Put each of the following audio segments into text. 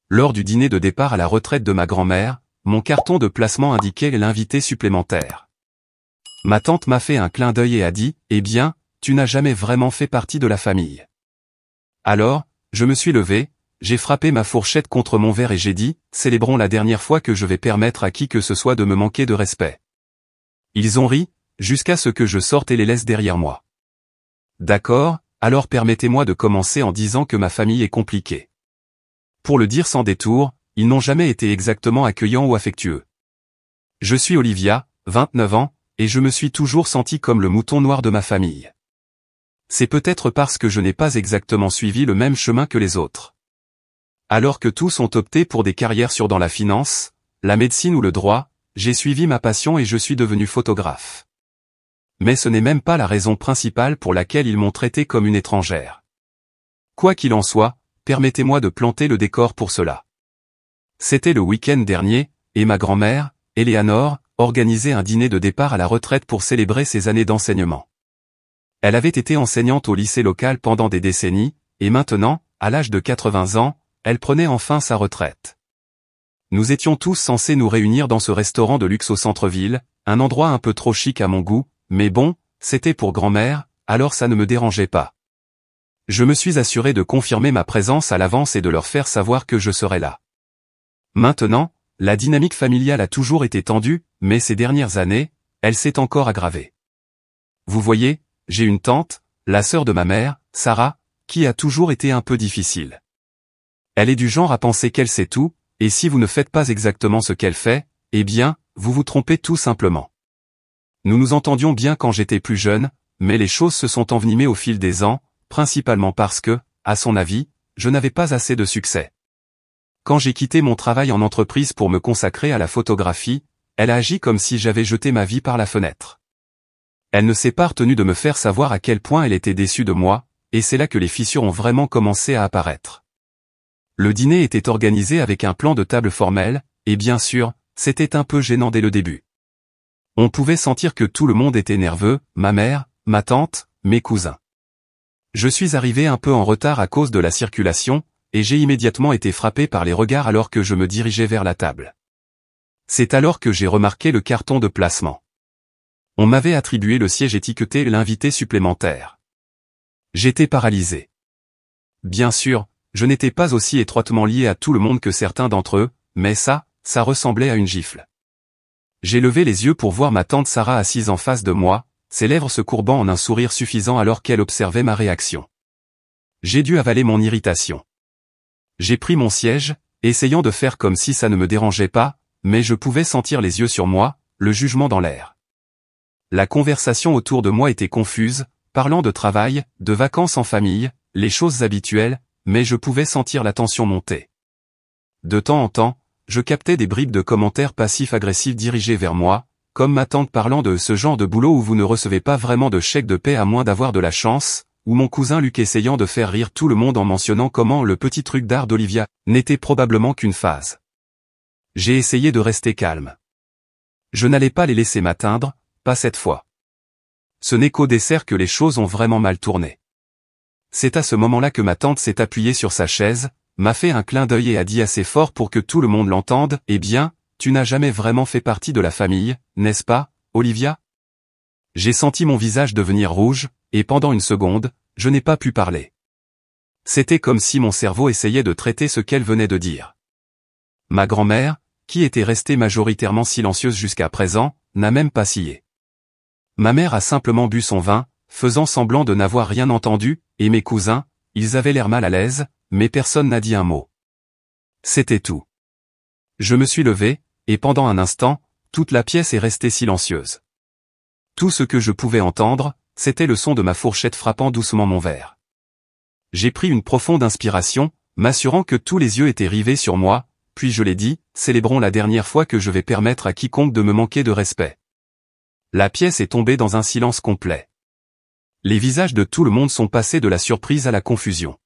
lors du dîner de départ à la retraite de ma grand-mère, mon carton de placement indiquait l'invité supplémentaire. Ma tante m'a fait un clin d'œil et a dit « Eh bien, tu n'as jamais vraiment fait partie de la famille. » Alors, je me suis levé, j'ai frappé ma fourchette contre mon verre et j'ai dit « Célébrons la dernière fois que je vais permettre à qui que ce soit de me manquer de respect. » Ils ont ri, jusqu'à ce que je sorte et les laisse derrière moi. D'accord, alors permettez-moi de commencer en disant que ma famille est compliquée. Pour le dire sans détour, ils n'ont jamais été exactement accueillants ou affectueux. Je suis Olivia, 29 ans, et je me suis toujours senti comme le mouton noir de ma famille. C'est peut-être parce que je n'ai pas exactement suivi le même chemin que les autres. Alors que tous ont opté pour des carrières dans la finance, la médecine ou le droit, j'ai suivi ma passion et je suis devenu photographe. Mais ce n'est même pas la raison principale pour laquelle ils m'ont traité comme une étrangère. Quoi qu'il en soit, permettez-moi de planter le décor pour cela. C'était le week-end dernier, et ma grand-mère, Eleanor, organisait un dîner de départ à la retraite pour célébrer ses années d'enseignement. Elle avait été enseignante au lycée local pendant des décennies, et maintenant, à l'âge de 80 ans, elle prenait enfin sa retraite. Nous étions tous censés nous réunir dans ce restaurant de luxe au centre-ville, un endroit un peu trop chic à mon goût, mais bon, c'était pour grand-mère, alors ça ne me dérangeait pas. Je me suis assuré de confirmer ma présence à l'avance et de leur faire savoir que je serais là. Maintenant, la dynamique familiale a toujours été tendue, mais ces dernières années, elle s'est encore aggravée. Vous voyez, j'ai une tante, la sœur de ma mère, Sarah, qui a toujours été un peu difficile. Elle est du genre à penser qu'elle sait tout, et si vous ne faites pas exactement ce qu'elle fait, eh bien, vous vous trompez tout simplement. Nous nous entendions bien quand j'étais plus jeune, mais les choses se sont envenimées au fil des ans, principalement parce que, à son avis, je n'avais pas assez de succès. Quand j'ai quitté mon travail en entreprise pour me consacrer à la photographie, elle a agi comme si j'avais jeté ma vie par la fenêtre. Elle ne s'est pas retenue de me faire savoir à quel point elle était déçue de moi, et c'est là que les fissures ont vraiment commencé à apparaître. Le dîner était organisé avec un plan de table formel, et bien sûr, c'était un peu gênant dès le début. On pouvait sentir que tout le monde était nerveux, ma mère, ma tante, mes cousins. Je suis arrivé un peu en retard à cause de la circulation, et j'ai immédiatement été frappé par les regards alors que je me dirigeais vers la table. C'est alors que j'ai remarqué le carton de placement. On m'avait attribué le siège étiqueté l'invité supplémentaire. J'étais paralysé. Bien sûr, je n'étais pas aussi étroitement lié à tout le monde que certains d'entre eux, mais ça ressemblait à une gifle. J'ai levé les yeux pour voir ma tante Sarah assise en face de moi, ses lèvres se courbant en un sourire suffisant alors qu'elle observait ma réaction. J'ai dû avaler mon irritation. J'ai pris mon siège, essayant de faire comme si ça ne me dérangeait pas, mais je pouvais sentir les yeux sur moi, le jugement dans l'air. La conversation autour de moi était confuse, parlant de travail, de vacances en famille, les choses habituelles, mais je pouvais sentir la tension monter. De temps en temps, je captais des bribes de commentaires passifs-agressifs dirigés vers moi, comme ma tante parlant de ce genre de boulot où vous ne recevez pas vraiment de chèque de paie à moins d'avoir de la chance, ou mon cousin Luc essayant de faire rire tout le monde en mentionnant comment le petit truc d'art d'Olivia n'était probablement qu'une phase. J'ai essayé de rester calme. Je n'allais pas les laisser m'atteindre, pas cette fois. Ce n'est qu'au dessert que les choses ont vraiment mal tourné. C'est à ce moment-là que ma tante s'est appuyée sur sa chaise, m'a fait un clin d'œil et a dit assez fort pour que tout le monde l'entende, « Eh bien, tu n'as jamais vraiment fait partie de la famille, n'est-ce pas, Olivia ?» J'ai senti mon visage devenir rouge, et pendant une seconde, je n'ai pas pu parler. C'était comme si mon cerveau essayait de traiter ce qu'elle venait de dire. Ma grand-mère, qui était restée majoritairement silencieuse jusqu'à présent, n'a même pas scié. Ma mère a simplement bu son vin, faisant semblant de n'avoir rien entendu, et mes cousins, ils avaient l'air mal à l'aise, mais personne n'a dit un mot. C'était tout. Je me suis levé, et pendant un instant, toute la pièce est restée silencieuse. Tout ce que je pouvais entendre, c'était le son de ma fourchette frappant doucement mon verre. J'ai pris une profonde inspiration, m'assurant que tous les yeux étaient rivés sur moi, puis je l'ai dit, célébrons la dernière fois que je vais permettre à quiconque de me manquer de respect. La pièce est tombée dans un silence complet. Les visages de tout le monde sont passés de la surprise à la confusion.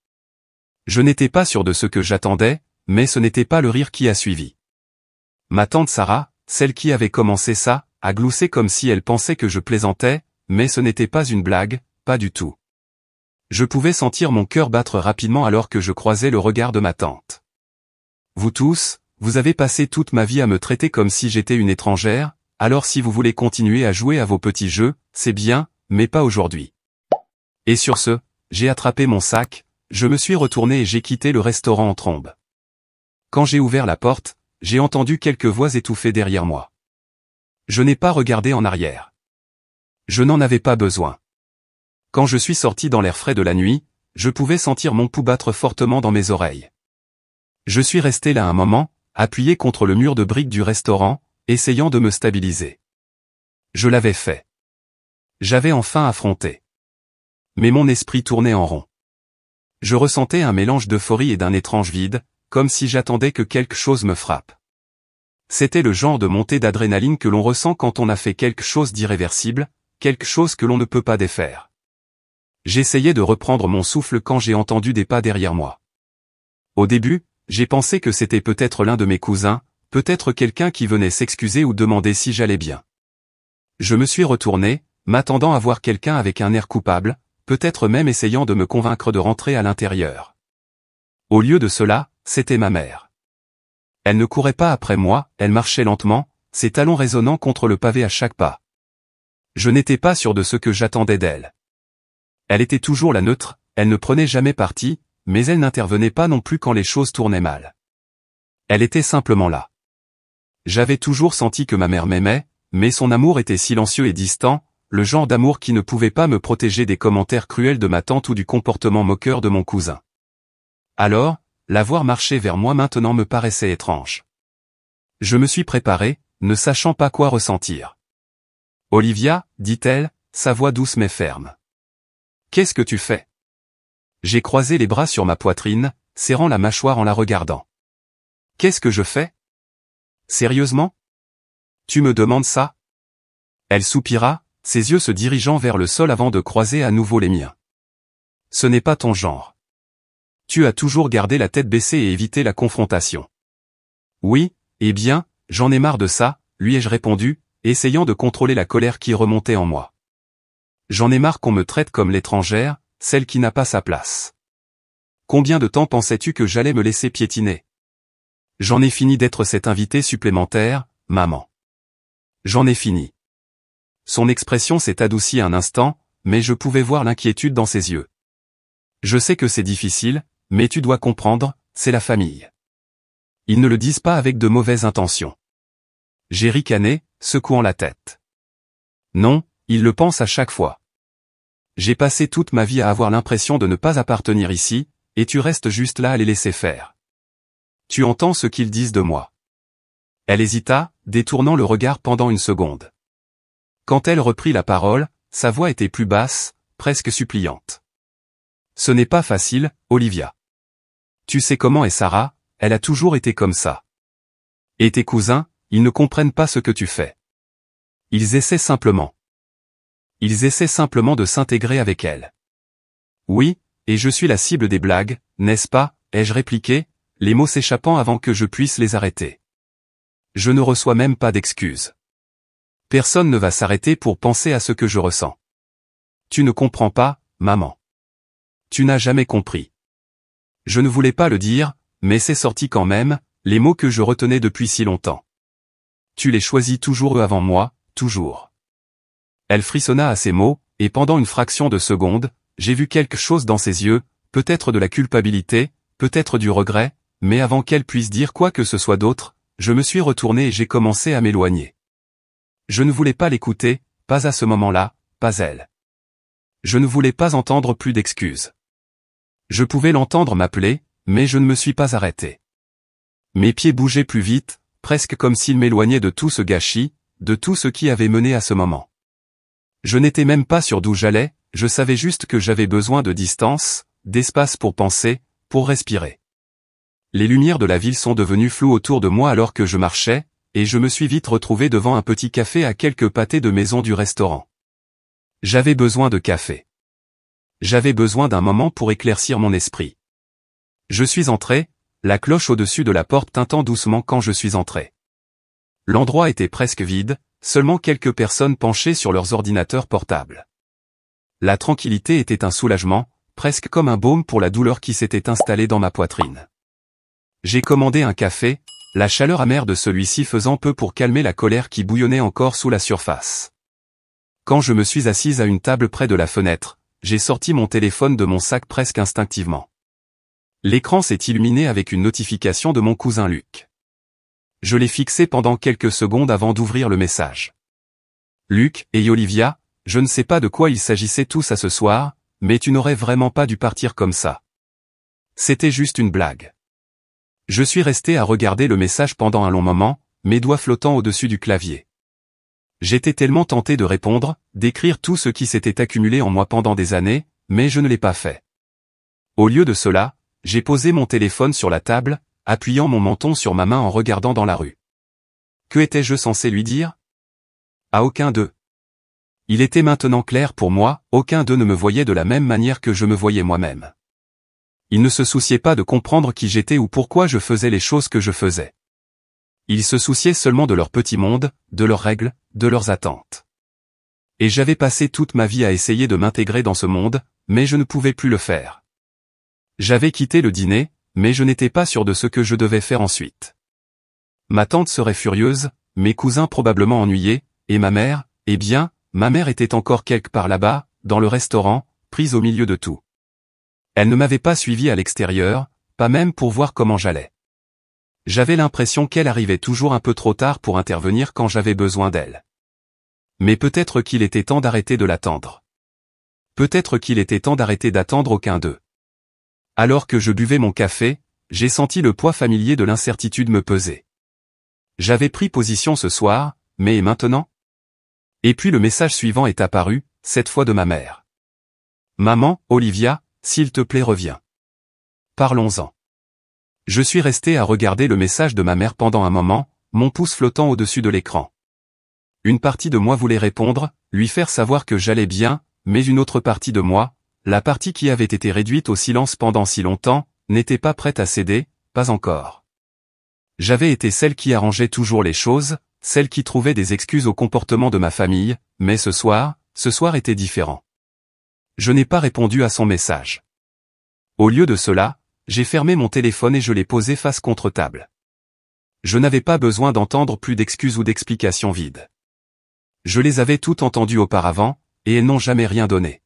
Je n'étais pas sûr de ce que j'attendais, mais ce n'était pas le rire qui a suivi. Ma tante Sarah, celle qui avait commencé ça, a gloussé comme si elle pensait que je plaisantais, mais ce n'était pas une blague, pas du tout. Je pouvais sentir mon cœur battre rapidement alors que je croisais le regard de ma tante. Vous tous, vous avez passé toute ma vie à me traiter comme si j'étais une étrangère, alors si vous voulez continuer à jouer à vos petits jeux, c'est bien, mais pas aujourd'hui. Et sur ce, j'ai attrapé mon sac, je me suis retourné et j'ai quitté le restaurant en trombe. Quand j'ai ouvert la porte, j'ai entendu quelques voix étouffées derrière moi. Je n'ai pas regardé en arrière. Je n'en avais pas besoin. Quand je suis sorti dans l'air frais de la nuit, je pouvais sentir mon pouls battre fortement dans mes oreilles. Je suis resté là un moment, appuyé contre le mur de briques du restaurant, essayant de me stabiliser. Je l'avais fait. J'avais enfin affronté. Mais mon esprit tournait en rond. Je ressentais un mélange d'euphorie et d'un étrange vide, comme si j'attendais que quelque chose me frappe. C'était le genre de montée d'adrénaline que l'on ressent quand on a fait quelque chose d'irréversible, quelque chose que l'on ne peut pas défaire. J'essayais de reprendre mon souffle quand j'ai entendu des pas derrière moi. Au début, j'ai pensé que c'était peut-être l'un de mes cousins, peut-être quelqu'un qui venait s'excuser ou demander si j'allais bien. Je me suis retourné, m'attendant à voir quelqu'un avec un air coupable, peut-être même essayant de me convaincre de rentrer à l'intérieur. Au lieu de cela, c'était ma mère. Elle ne courait pas après moi, elle marchait lentement, ses talons résonnant contre le pavé à chaque pas. Je n'étais pas sûr de ce que j'attendais d'elle. Elle était toujours la neutre, elle ne prenait jamais parti, mais elle n'intervenait pas non plus quand les choses tournaient mal. Elle était simplement là. J'avais toujours senti que ma mère m'aimait, mais son amour était silencieux et distant, le genre d'amour qui ne pouvait pas me protéger des commentaires cruels de ma tante ou du comportement moqueur de mon cousin. Alors, la voir marcher vers moi maintenant me paraissait étrange. Je me suis préparé, ne sachant pas quoi ressentir. « Olivia, dit-elle, sa voix douce mais ferme. Qu'est-ce que tu fais ?» J'ai croisé les bras sur ma poitrine, serrant la mâchoire en la regardant. « Qu'est-ce que je fais ? Sérieusement ? Tu me demandes ça ? » Elle soupira, ses yeux se dirigeant vers le sol avant de croiser à nouveau les miens. « Ce n'est pas ton genre. Tu as toujours gardé la tête baissée et évité la confrontation. » « Oui, eh bien, j'en ai marre de ça, lui ai-je répondu, essayant de contrôler la colère qui remontait en moi. J'en ai marre qu'on me traite comme l'étrangère, celle qui n'a pas sa place. Combien de temps pensais-tu que j'allais me laisser piétiner ? J'en ai fini d'être cet invité supplémentaire, maman. J'en ai fini. Son expression s'est adoucie un instant, mais je pouvais voir l'inquiétude dans ses yeux. Je sais que c'est difficile, mais tu dois comprendre, c'est la famille. Ils ne le disent pas avec de mauvaises intentions. J'ai ricané, secouant la tête. Non, ils le pensent à chaque fois. J'ai passé toute ma vie à avoir l'impression de ne pas appartenir ici, et tu restes juste là à les laisser faire. Tu entends ce qu'ils disent de moi. Elle hésita, détournant le regard pendant une seconde. Quand elle reprit la parole, sa voix était plus basse, presque suppliante. Ce n'est pas facile, Olivia. Tu sais comment est Sarah, elle a toujours été comme ça. Et tes cousins, ils ne comprennent pas ce que tu fais. Ils essaient simplement. Ils essaient simplement de s'intégrer avec elle. Oui, et je suis la cible des blagues, n'est-ce pas, ai-je répliqué, les mots s'échappant avant que je puisse les arrêter. Je ne reçois même pas d'excuses. Personne ne va s'arrêter pour penser à ce que je ressens. Tu ne comprends pas, maman. Tu n'as jamais compris. Je ne voulais pas le dire, mais c'est sorti quand même, les mots que je retenais depuis si longtemps. Tu les choisis toujours eux avant moi, toujours. Elle frissonna à ces mots, et pendant une fraction de seconde, j'ai vu quelque chose dans ses yeux, peut-être de la culpabilité, peut-être du regret, mais avant qu'elle puisse dire quoi que ce soit d'autre, je me suis retourné et j'ai commencé à m'éloigner. Je ne voulais pas l'écouter, pas à ce moment-là, pas elle. Je ne voulais pas entendre plus d'excuses. Je pouvais l'entendre m'appeler, mais je ne me suis pas arrêté. Mes pieds bougeaient plus vite, presque comme s'ils m'éloignaient de tout ce gâchis, de tout ce qui avait mené à ce moment. Je n'étais même pas sûr d'où j'allais, je savais juste que j'avais besoin de distance, d'espace pour penser, pour respirer. Les lumières de la ville sont devenues floues autour de moi alors que je marchais, et je me suis vite retrouvé devant un petit café à quelques pâtés de maison du restaurant. J'avais besoin de café. J'avais besoin d'un moment pour éclaircir mon esprit. Je suis entré, la cloche au-dessus de la porte tintant doucement quand je suis entré. L'endroit était presque vide, seulement quelques personnes penchées sur leurs ordinateurs portables. La tranquillité était un soulagement, presque comme un baume pour la douleur qui s'était installée dans ma poitrine. J'ai commandé un café, la chaleur amère de celui-ci faisant peu pour calmer la colère qui bouillonnait encore sous la surface. Quand je me suis assise à une table près de la fenêtre, j'ai sorti mon téléphone de mon sac presque instinctivement. L'écran s'est illuminé avec une notification de mon cousin Luc. Je l'ai fixé pendant quelques secondes avant d'ouvrir le message. Luc et Olivia, je ne sais pas de quoi il s'agissait tous à ce soir, mais tu n'aurais vraiment pas dû partir comme ça. C'était juste une blague. Je suis resté à regarder le message pendant un long moment, mes doigts flottant au-dessus du clavier. J'étais tellement tenté de répondre, d'écrire tout ce qui s'était accumulé en moi pendant des années, mais je ne l'ai pas fait. Au lieu de cela, j'ai posé mon téléphone sur la table, appuyant mon menton sur ma main en regardant dans la rue. Que étais-je censé lui dire? À aucun d'eux. Il était maintenant clair pour moi, aucun d'eux ne me voyait de la même manière que je me voyais moi-même. Ils ne se souciaient pas de comprendre qui j'étais ou pourquoi je faisais les choses que je faisais. Ils se souciaient seulement de leur petit monde, de leurs règles, de leurs attentes. Et j'avais passé toute ma vie à essayer de m'intégrer dans ce monde, mais je ne pouvais plus le faire. J'avais quitté le dîner, mais je n'étais pas sûr de ce que je devais faire ensuite. Ma tante serait furieuse, mes cousins probablement ennuyés, et ma mère, eh bien, ma mère était encore quelque part là-bas, dans le restaurant, prise au milieu de tout. Elle ne m'avait pas suivi à l'extérieur, pas même pour voir comment j'allais. J'avais l'impression qu'elle arrivait toujours un peu trop tard pour intervenir quand j'avais besoin d'elle. Mais peut-être qu'il était temps d'arrêter de l'attendre. Peut-être qu'il était temps d'arrêter d'attendre aucun d'eux. Alors que je buvais mon café, j'ai senti le poids familier de l'incertitude me peser. J'avais pris position ce soir, mais et maintenant? Et puis le message suivant est apparu, cette fois de ma mère. Maman, Olivia, s'il te plaît reviens. Parlons-en. Je suis resté à regarder le message de ma mère pendant un moment, mon pouce flottant au-dessus de l'écran. Une partie de moi voulait répondre, lui faire savoir que j'allais bien, mais une autre partie de moi, la partie qui avait été réduite au silence pendant si longtemps, n'était pas prête à céder, pas encore. J'avais été celle qui arrangeait toujours les choses, celle qui trouvait des excuses au comportement de ma famille, mais ce soir était différent. Je n'ai pas répondu à son message. Au lieu de cela, j'ai fermé mon téléphone et je l'ai posé face contre table. Je n'avais pas besoin d'entendre plus d'excuses ou d'explications vides. Je les avais toutes entendues auparavant, et elles n'ont jamais rien donné.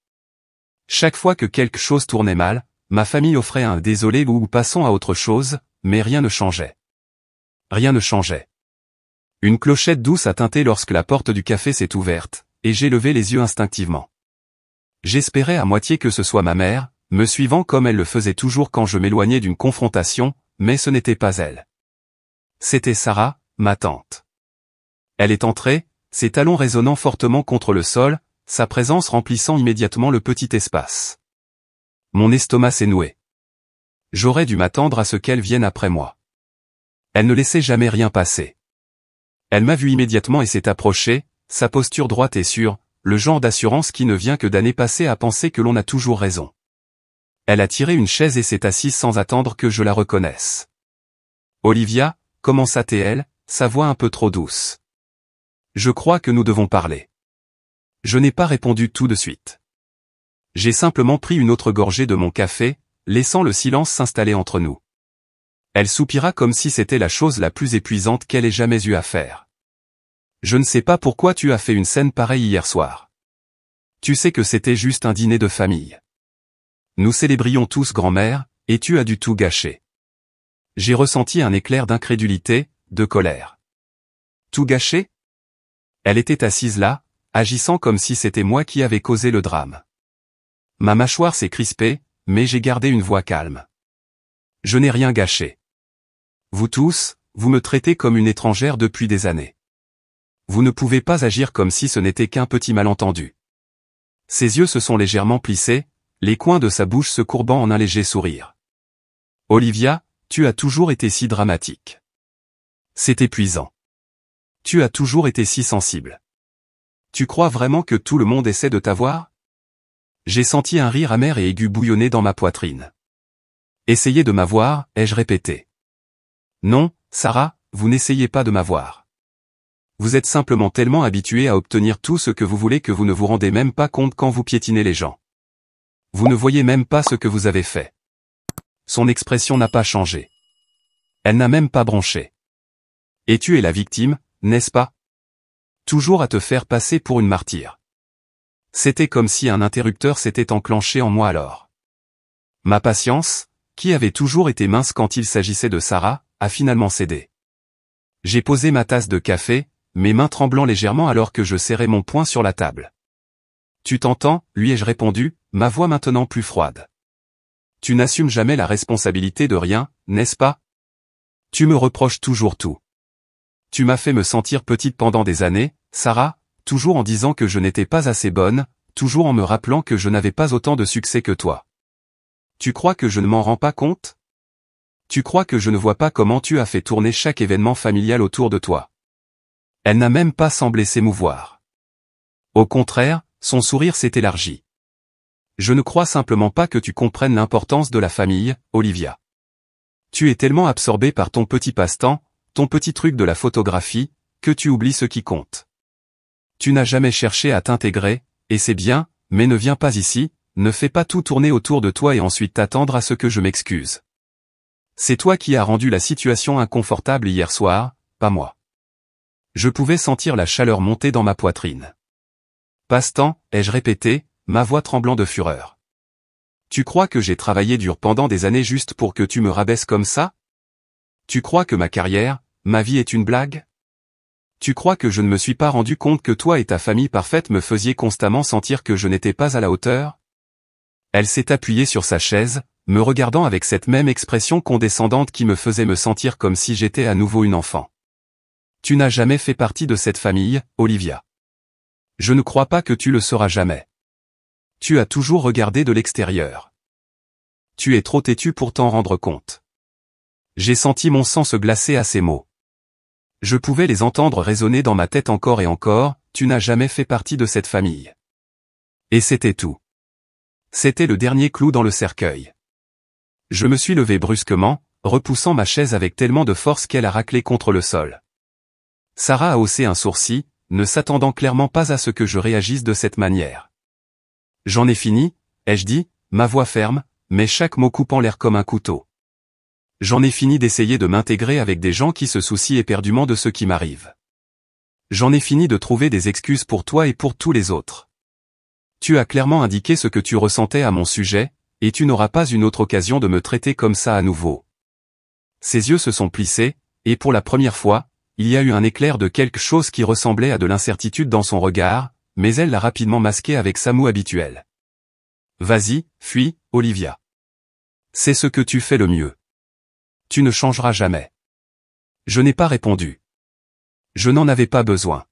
Chaque fois que quelque chose tournait mal, ma famille offrait un désolé ou passons à autre chose, mais rien ne changeait. Rien ne changeait. Une clochette douce a tinté lorsque la porte du café s'est ouverte, et j'ai levé les yeux instinctivement. J'espérais à moitié que ce soit ma mère, me suivant comme elle le faisait toujours quand je m'éloignais d'une confrontation, mais ce n'était pas elle. C'était Sarah, ma tante. Elle est entrée, ses talons résonnant fortement contre le sol, sa présence remplissant immédiatement le petit espace. Mon estomac s'est noué. J'aurais dû m'attendre à ce qu'elle vienne après moi. Elle ne laissait jamais rien passer. Elle m'a vu immédiatement et s'est approchée, sa posture droite et sûre, le genre d'assurance qui ne vient que d'années passées à penser que l'on a toujours raison. Elle a tiré une chaise et s'est assise sans attendre que je la reconnaisse. Olivia, commença-t-elle, sa voix un peu trop douce. Je crois que nous devons parler. Je n'ai pas répondu tout de suite. J'ai simplement pris une autre gorgée de mon café, laissant le silence s'installer entre nous. Elle soupira comme si c'était la chose la plus épuisante qu'elle ait jamais eu à faire. Je ne sais pas pourquoi tu as fait une scène pareille hier soir. Tu sais que c'était juste un dîner de famille. Nous célébrions tous grand-mère, et tu as dû tout gâcher. J'ai ressenti un éclair d'incrédulité, de colère. Tout gâché? Elle était assise là, agissant comme si c'était moi qui avais causé le drame. Ma mâchoire s'est crispée, mais j'ai gardé une voix calme. Je n'ai rien gâché. Vous tous, vous me traitez comme une étrangère depuis des années. Vous ne pouvez pas agir comme si ce n'était qu'un petit malentendu. Ses yeux se sont légèrement plissés, les coins de sa bouche se courbant en un léger sourire. Olivia, tu as toujours été si dramatique. C'est épuisant. Tu as toujours été si sensible. Tu crois vraiment que tout le monde essaie de t'avoir? J'ai senti un rire amer et aigu bouillonner dans ma poitrine. Essayez de m'avoir, ai-je répété. Non, Sarah, vous n'essayez pas de m'avoir. Vous êtes simplement tellement habituée à obtenir tout ce que vous voulez que vous ne vous rendez même pas compte quand vous piétinez les gens. Vous ne voyez même pas ce que vous avez fait. Son expression n'a pas changé. Elle n'a même pas bronché. Et tu es la victime, n'est-ce pas? Toujours à te faire passer pour une martyre. C'était comme si un interrupteur s'était enclenché en moi alors. Ma patience, qui avait toujours été mince quand il s'agissait de Sarah, a finalement cédé. J'ai posé ma tasse de café, mes mains tremblant légèrement alors que je serrais mon poing sur la table. Tu t'entends, lui ai-je répondu, ma voix maintenant plus froide. Tu n'assumes jamais la responsabilité de rien, n'est-ce pas? Tu me reproches toujours tout. Tu m'as fait me sentir petite pendant des années, Sarah, toujours en disant que je n'étais pas assez bonne, toujours en me rappelant que je n'avais pas autant de succès que toi. Tu crois que je ne m'en rends pas compte? Tu crois que je ne vois pas comment tu as fait tourner chaque événement familial autour de toi? Elle n'a même pas semblé s'émouvoir. Au contraire, son sourire s'est élargi. Je ne crois simplement pas que tu comprennes l'importance de la famille, Olivia. Tu es tellement absorbée par ton petit passe-temps, ton petit truc de la photographie, que tu oublies ce qui compte. Tu n'as jamais cherché à t'intégrer, et c'est bien, mais ne viens pas ici, ne fais pas tout tourner autour de toi et ensuite t'attendre à ce que je m'excuse. C'est toi qui as rendu la situation inconfortable hier soir, pas moi. Je pouvais sentir la chaleur monter dans ma poitrine. Passe-temps, ai-je répété, ma voix tremblant de fureur. Tu crois que j'ai travaillé dur pendant des années juste pour que tu me rabaisses comme ça? Tu crois que ma carrière, ma vie est une blague? Tu crois que je ne me suis pas rendu compte que toi et ta famille parfaite me faisiez constamment sentir que je n'étais pas à la hauteur? Elle s'est appuyée sur sa chaise, me regardant avec cette même expression condescendante qui me faisait me sentir comme si j'étais à nouveau une enfant. Tu n'as jamais fait partie de cette famille, Olivia. Je ne crois pas que tu le seras jamais. Tu as toujours regardé de l'extérieur. Tu es trop têtu pour t'en rendre compte. J'ai senti mon sang se glacer à ces mots. Je pouvais les entendre résonner dans ma tête encore et encore, tu n'as jamais fait partie de cette famille. Et c'était tout. C'était le dernier clou dans le cercueil. Je me suis levé brusquement, repoussant ma chaise avec tellement de force qu'elle a raclé contre le sol. Sarah a haussé un sourcil, ne s'attendant clairement pas à ce que je réagisse de cette manière. J'en ai fini, ai-je dit, ma voix ferme, mais chaque mot coupant l'air comme un couteau. J'en ai fini d'essayer de m'intégrer avec des gens qui se soucient éperdument de ce qui m'arrive. J'en ai fini de trouver des excuses pour toi et pour tous les autres. Tu as clairement indiqué ce que tu ressentais à mon sujet, et tu n'auras pas une autre occasion de me traiter comme ça à nouveau. Ses yeux se sont plissés, et pour la première fois, il y a eu un éclair de quelque chose qui ressemblait à de l'incertitude dans son regard, mais elle l'a rapidement masqué avec sa moue habituelle. Vas-y, fuis, Olivia. C'est ce que tu fais le mieux. Tu ne changeras jamais. Je n'ai pas répondu. Je n'en avais pas besoin.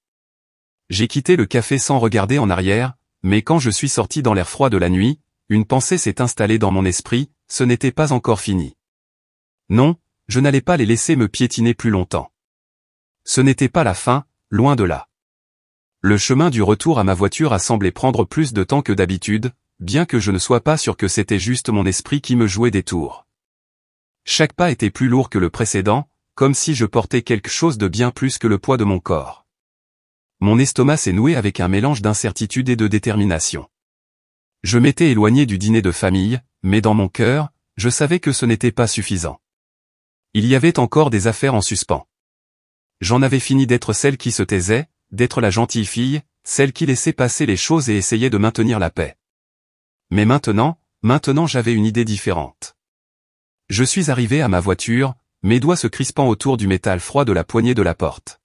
J'ai quitté le café sans regarder en arrière, mais quand je suis sorti dans l'air froid de la nuit, une pensée s'est installée dans mon esprit, ce n'était pas encore fini. Non, je n'allais pas les laisser me piétiner plus longtemps. Ce n'était pas la fin, loin de là. Le chemin du retour à ma voiture a semblé prendre plus de temps que d'habitude, bien que je ne sois pas sûr que c'était juste mon esprit qui me jouait des tours. Chaque pas était plus lourd que le précédent, comme si je portais quelque chose de bien plus que le poids de mon corps. Mon estomac s'est noué avec un mélange d'incertitude et de détermination. Je m'étais éloigné du dîner de famille, mais dans mon cœur, je savais que ce n'était pas suffisant. Il y avait encore des affaires en suspens. J'en avais fini d'être celle qui se taisait, d'être la gentille fille, celle qui laissait passer les choses et essayait de maintenir la paix. Mais maintenant j'avais une idée différente. Je suis arrivé à ma voiture, mes doigts se crispant autour du métal froid de la poignée de la porte.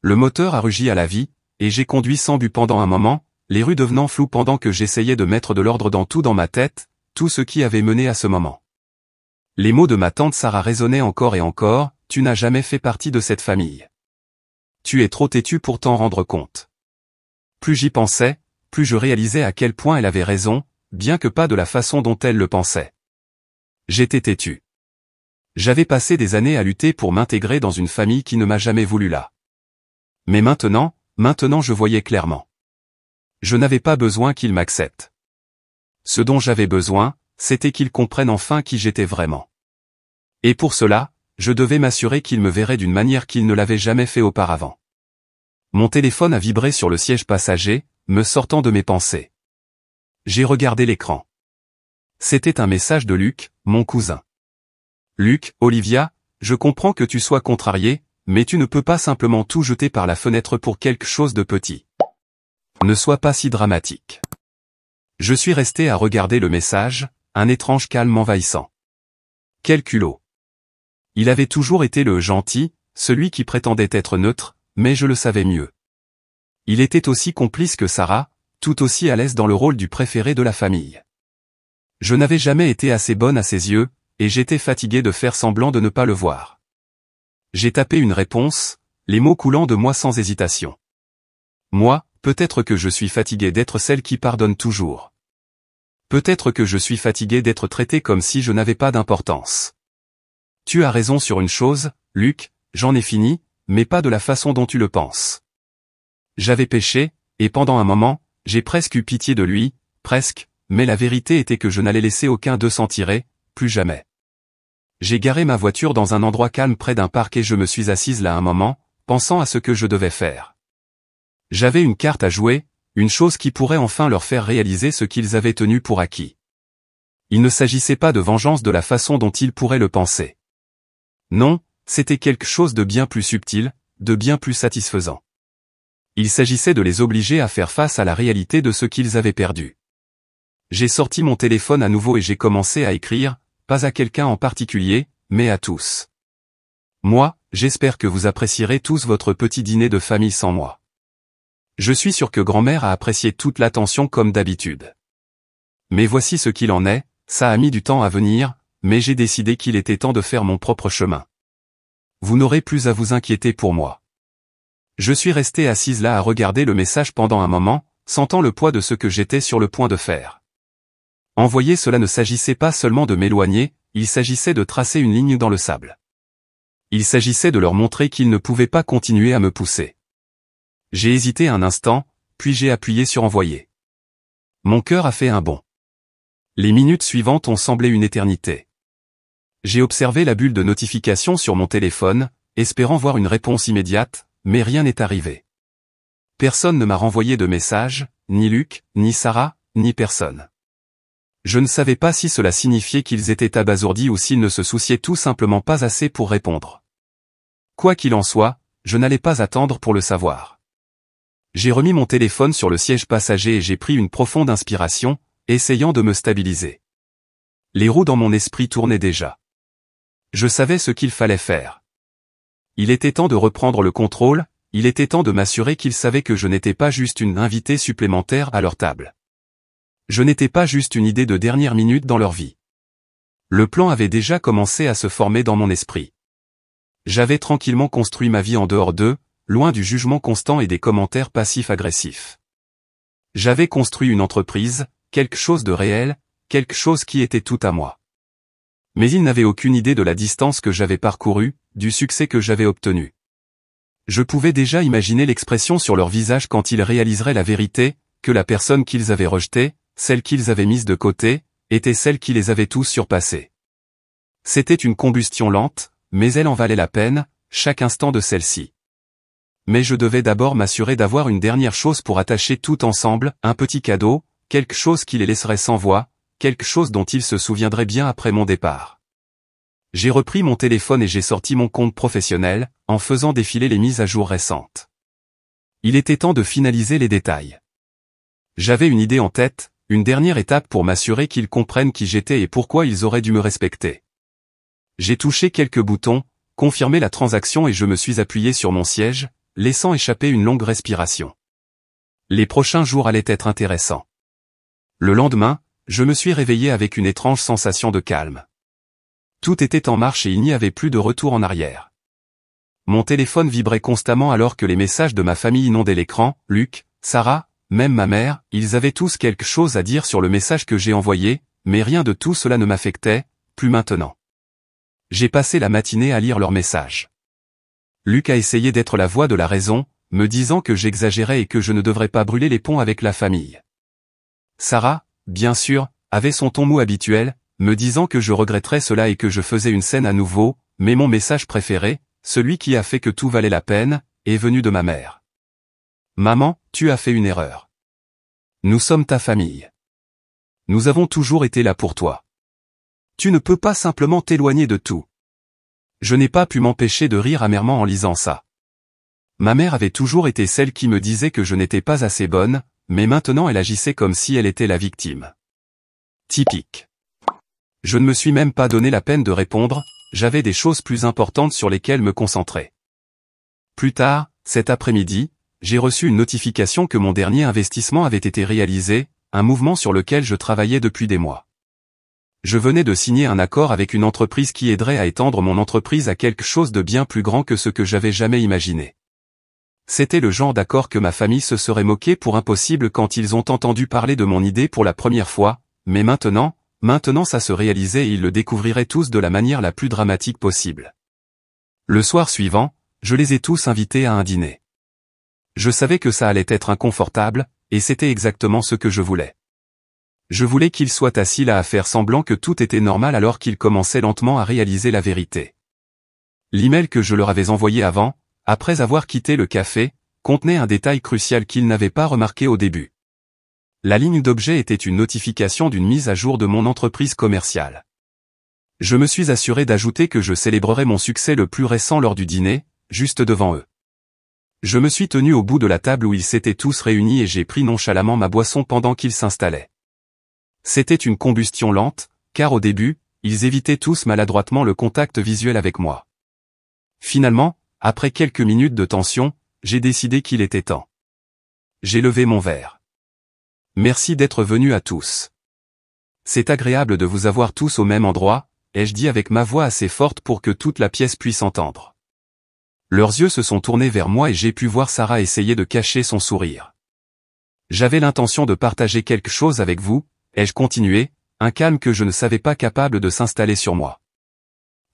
Le moteur a rugi à la vie, et j'ai conduit sans but pendant un moment, les rues devenant floues pendant que j'essayais de mettre de l'ordre dans ma tête, tout ce qui avait mené à ce moment. Les mots de ma tante Sarah résonnaient encore et encore, tu n'as jamais fait partie de cette famille. Tu es trop têtu pour t'en rendre compte. Plus j'y pensais, plus je réalisais à quel point elle avait raison, bien que pas de la façon dont elle le pensait. J'étais têtu. J'avais passé des années à lutter pour m'intégrer dans une famille qui ne m'a jamais voulu là. Mais maintenant je voyais clairement. Je n'avais pas besoin qu'ils m'acceptent. Ce dont j'avais besoin, c'était qu'ils comprennent enfin qui j'étais vraiment. Et pour cela, je devais m'assurer qu'ils me verraient d'une manière qu'ils ne l'avaient jamais fait auparavant. Mon téléphone a vibré sur le siège passager, me sortant de mes pensées. J'ai regardé l'écran. C'était un message de Luc, mon cousin. Luc, Olivia, je comprends que tu sois contrarié, mais tu ne peux pas simplement tout jeter par la fenêtre pour quelque chose de petit. Ne sois pas si dramatique. Je suis resté à regarder le message, un étrange calme envahissant. Quel culot. Il avait toujours été le gentil, celui qui prétendait être neutre, mais je le savais mieux. Il était aussi complice que Sarah, tout aussi à l'aise dans le rôle du préféré de la famille. Je n'avais jamais été assez bonne à ses yeux, et j'étais fatigué de faire semblant de ne pas le voir. J'ai tapé une réponse, les mots coulant de moi sans hésitation. Moi, peut-être que je suis fatigué d'être celle qui pardonne toujours. Peut-être que je suis fatigué d'être traité comme si je n'avais pas d'importance. Tu as raison sur une chose, Luc, j'en ai fini, mais pas de la façon dont tu le penses. J'avais péché, et pendant un moment, j'ai presque eu pitié de lui, presque, mais la vérité était que je n'allais laisser aucun d'eux s'en tirer, plus jamais. J'ai garé ma voiture dans un endroit calme près d'un parc et je me suis assise là un moment, pensant à ce que je devais faire. J'avais une carte à jouer, une chose qui pourrait enfin leur faire réaliser ce qu'ils avaient tenu pour acquis. Il ne s'agissait pas de vengeance de la façon dont ils pourraient le penser. Non, c'était quelque chose de bien plus subtil, de bien plus satisfaisant. Il s'agissait de les obliger à faire face à la réalité de ce qu'ils avaient perdu. J'ai sorti mon téléphone à nouveau et j'ai commencé à écrire, pas à quelqu'un en particulier, mais à tous. Moi, j'espère que vous apprécierez tous votre petit dîner de famille sans moi. Je suis sûr que grand-mère a apprécié toute l'attention comme d'habitude. Mais voici ce qu'il en est, ça a mis du temps à venir, mais j'ai décidé qu'il était temps de faire mon propre chemin. Vous n'aurez plus à vous inquiéter pour moi. Je suis resté assise là à regarder le message pendant un moment, sentant le poids de ce que j'étais sur le point de faire. Envoyer cela ne s'agissait pas seulement de m'éloigner, il s'agissait de tracer une ligne dans le sable. Il s'agissait de leur montrer qu'ils ne pouvaient pas continuer à me pousser. J'ai hésité un instant, puis j'ai appuyé sur envoyer. Mon cœur a fait un bond. Les minutes suivantes ont semblé une éternité. J'ai observé la bulle de notification sur mon téléphone, espérant voir une réponse immédiate, mais rien n'est arrivé. Personne ne m'a renvoyé de message, ni Luc, ni Sarah, ni personne. Je ne savais pas si cela signifiait qu'ils étaient abasourdis ou s'ils ne se souciaient tout simplement pas assez pour répondre. Quoi qu'il en soit, je n'allais pas attendre pour le savoir. J'ai remis mon téléphone sur le siège passager et j'ai pris une profonde inspiration, essayant de me stabiliser. Les roues dans mon esprit tournaient déjà. Je savais ce qu'il fallait faire. Il était temps de reprendre le contrôle, il était temps de m'assurer qu'ils savaient que je n'étais pas juste une invitée supplémentaire à leur table. Je n'étais pas juste une idée de dernière minute dans leur vie. Le plan avait déjà commencé à se former dans mon esprit. J'avais tranquillement construit ma vie en dehors d'eux, loin du jugement constant et des commentaires passifs-agressifs. J'avais construit une entreprise, quelque chose de réel, quelque chose qui était tout à moi. Mais ils n'avaient aucune idée de la distance que j'avais parcourue, du succès que j'avais obtenu. Je pouvais déjà imaginer l'expression sur leur visage quand ils réaliseraient la vérité, que la personne qu'ils avaient rejetée, celle qu'ils avaient mise de côté, était celle qui les avait tous surpassés. C'était une combustion lente, mais elle en valait la peine, chaque instant de celle-ci. Mais je devais d'abord m'assurer d'avoir une dernière chose pour attacher tout ensemble, un petit cadeau, quelque chose qui les laisserait sans voix, quelque chose dont ils se souviendraient bien après mon départ. J'ai repris mon téléphone et j'ai sorti mon compte professionnel, en faisant défiler les mises à jour récentes. Il était temps de finaliser les détails. J'avais une idée en tête, une dernière étape pour m'assurer qu'ils comprennent qui j'étais et pourquoi ils auraient dû me respecter. J'ai touché quelques boutons, confirmé la transaction et je me suis appuyé sur mon siège, laissant échapper une longue respiration. Les prochains jours allaient être intéressants. Le lendemain, je me suis réveillé avec une étrange sensation de calme. Tout était en marche et il n'y avait plus de retour en arrière. Mon téléphone vibrait constamment alors que les messages de ma famille inondaient l'écran, Luc, Sarah, même ma mère, ils avaient tous quelque chose à dire sur le message que j'ai envoyé, mais rien de tout cela ne m'affectait, plus maintenant. J'ai passé la matinée à lire leurs messages. Luc a essayé d'être la voix de la raison, me disant que j'exagérais et que je ne devrais pas brûler les ponts avec la famille. Sarah, bien sûr, avait son ton mou habituel, me disant que je regretterais cela et que je faisais une scène à nouveau, mais mon message préféré, celui qui a fait que tout valait la peine, est venu de ma mère. Maman, tu as fait une erreur. Nous sommes ta famille. Nous avons toujours été là pour toi. Tu ne peux pas simplement t'éloigner de tout. Je n'ai pas pu m'empêcher de rire amèrement en lisant ça. Ma mère avait toujours été celle qui me disait que je n'étais pas assez bonne, mais maintenant elle agissait comme si elle était la victime. Typique. Je ne me suis même pas donné la peine de répondre, j'avais des choses plus importantes sur lesquelles me concentrer. Plus tard, cet après-midi, j'ai reçu une notification que mon dernier investissement avait été réalisé, un mouvement sur lequel je travaillais depuis des mois. Je venais de signer un accord avec une entreprise qui aiderait à étendre mon entreprise à quelque chose de bien plus grand que ce que j'avais jamais imaginé. C'était le genre d'accord que ma famille se serait moqué pour impossible quand ils ont entendu parler de mon idée pour la première fois, mais maintenant ça se réalisait et ils le découvriraient tous de la manière la plus dramatique possible. Le soir suivant, je les ai tous invités à un dîner. Je savais que ça allait être inconfortable, et c'était exactement ce que je voulais. Je voulais qu'ils soient assis là à faire semblant que tout était normal alors qu'ils commençaient lentement à réaliser la vérité. L'email que je leur avais envoyé avant, après avoir quitté le café, contenait un détail crucial qu'ils n'avaient pas remarqué au début. La ligne d'objet était une notification d'une mise à jour de mon entreprise commerciale. Je me suis assuré d'ajouter que je célébrerais mon succès le plus récent lors du dîner, juste devant eux. Je me suis tenu au bout de la table où ils s'étaient tous réunis et j'ai pris nonchalamment ma boisson pendant qu'ils s'installaient. C'était une combustion lente, car au début, ils évitaient tous maladroitement le contact visuel avec moi. Finalement, après quelques minutes de tension, j'ai décidé qu'il était temps. J'ai levé mon verre. Merci d'être venus à tous. C'est agréable de vous avoir tous au même endroit, ai-je dit avec ma voix assez forte pour que toute la pièce puisse entendre. Leurs yeux se sont tournés vers moi et j'ai pu voir Sarah essayer de cacher son sourire. J'avais l'intention de partager quelque chose avec vous, ai-je continué, un calme que je ne savais pas capable de s'installer sur moi.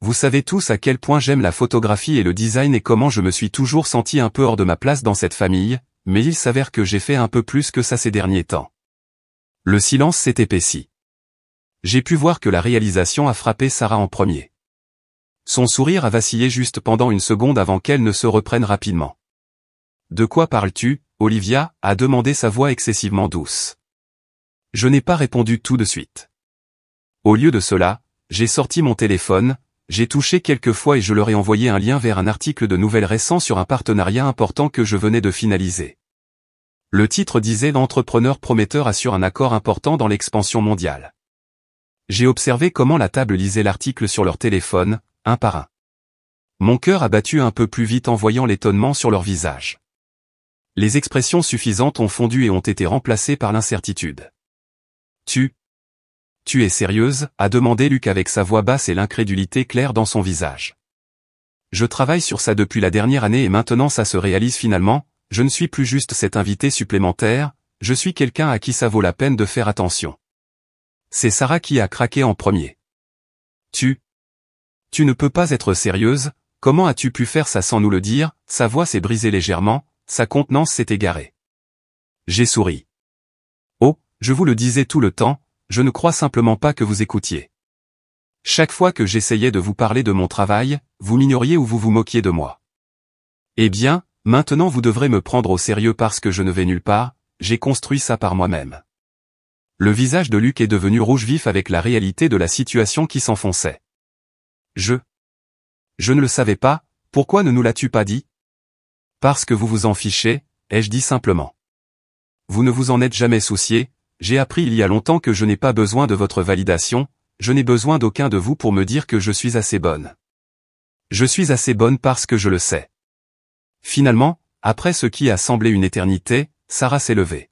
Vous savez tous à quel point j'aime la photographie et le design et comment je me suis toujours senti un peu hors de ma place dans cette famille, mais il s'avère que j'ai fait un peu plus que ça ces derniers temps. Le silence s'est épaissi. J'ai pu voir que la réalisation a frappé Sarah en premier. Son sourire a vacillé juste pendant une seconde avant qu'elle ne se reprenne rapidement. « De quoi parles-tu, Olivia ?» a demandé sa voix excessivement douce. Je n'ai pas répondu tout de suite. Au lieu de cela, j'ai sorti mon téléphone, j'ai touché quelques fois et je leur ai envoyé un lien vers un article de nouvelles récent sur un partenariat important que je venais de finaliser. Le titre disait « L'entrepreneur prometteur assure un accord important dans l'expansion mondiale ». J'ai observé comment la table lisait l'article sur leur téléphone, un par un. Mon cœur a battu un peu plus vite en voyant l'étonnement sur leur visage. Les expressions suffisantes ont fondu et ont été remplacées par l'incertitude. Tu es sérieuse ?» a demandé Luc avec sa voix basse et l'incrédulité claire dans son visage. Je travaille sur ça depuis la dernière année et maintenant ça se réalise finalement, je ne suis plus juste cet invité supplémentaire, je suis quelqu'un à qui ça vaut la peine de faire attention. C'est Sarah qui a craqué en premier. Tu ne peux pas être sérieuse, comment as-tu pu faire ça sans nous le dire? Sa voix s'est brisée légèrement, sa contenance s'est égarée. J'ai souri. Oh, je vous le disais tout le temps, je ne crois simplement pas que vous écoutiez. Chaque fois que j'essayais de vous parler de mon travail, vous m'ignoriez ou vous vous moquiez de moi. Eh bien, maintenant vous devrez me prendre au sérieux parce que je ne vais nulle part, j'ai construit ça par moi-même. Le visage de Luc est devenu rouge vif avec la réalité de la situation qui s'enfonçait. Je ne le savais pas, pourquoi ne nous l'as-tu pas dit? Parce que vous vous en fichez, ai-je dit simplement. Vous ne vous en êtes jamais soucié, j'ai appris il y a longtemps que je n'ai pas besoin de votre validation, je n'ai besoin d'aucun de vous pour me dire que je suis assez bonne. Je suis assez bonne parce que je le sais. Finalement, après ce qui a semblé une éternité, Sarah s'est levée.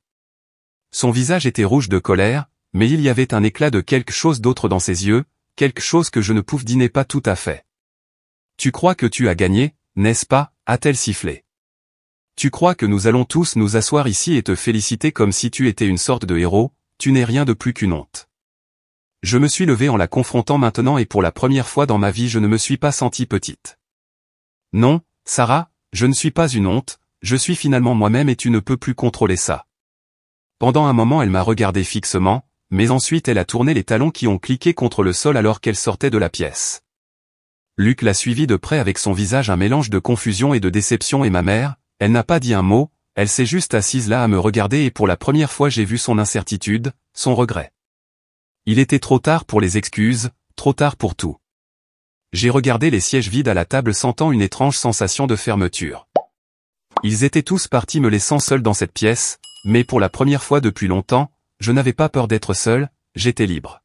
Son visage était rouge de colère, mais il y avait un éclat de quelque chose d'autre dans ses yeux, quelque chose que je ne devinais pas tout à fait. Tu crois que tu as gagné, n'est-ce pas, a-t-elle sifflé. Tu crois que nous allons tous nous asseoir ici et te féliciter comme si tu étais une sorte de héros, tu n'es rien de plus qu'une honte. Je me suis levé en la confrontant maintenant et pour la première fois dans ma vie je ne me suis pas sentie petite. Non, Sarah, je ne suis pas une honte, je suis finalement moi-même et tu ne peux plus contrôler ça. Pendant un moment elle m'a regardé fixement, mais ensuite elle a tourné les talons qui ont cliqué contre le sol alors qu'elle sortait de la pièce. Luc l'a suivi de près avec son visage un mélange de confusion et de déception et ma mère, elle n'a pas dit un mot, elle s'est juste assise là à me regarder et pour la première fois j'ai vu son incertitude, son regret. Il était trop tard pour les excuses, trop tard pour tout. J'ai regardé les sièges vides à la table sentant une étrange sensation de fermeture. Ils étaient tous partis me laissant seul dans cette pièce, mais pour la première fois depuis longtemps, je n'avais pas peur d'être seul, j'étais libre.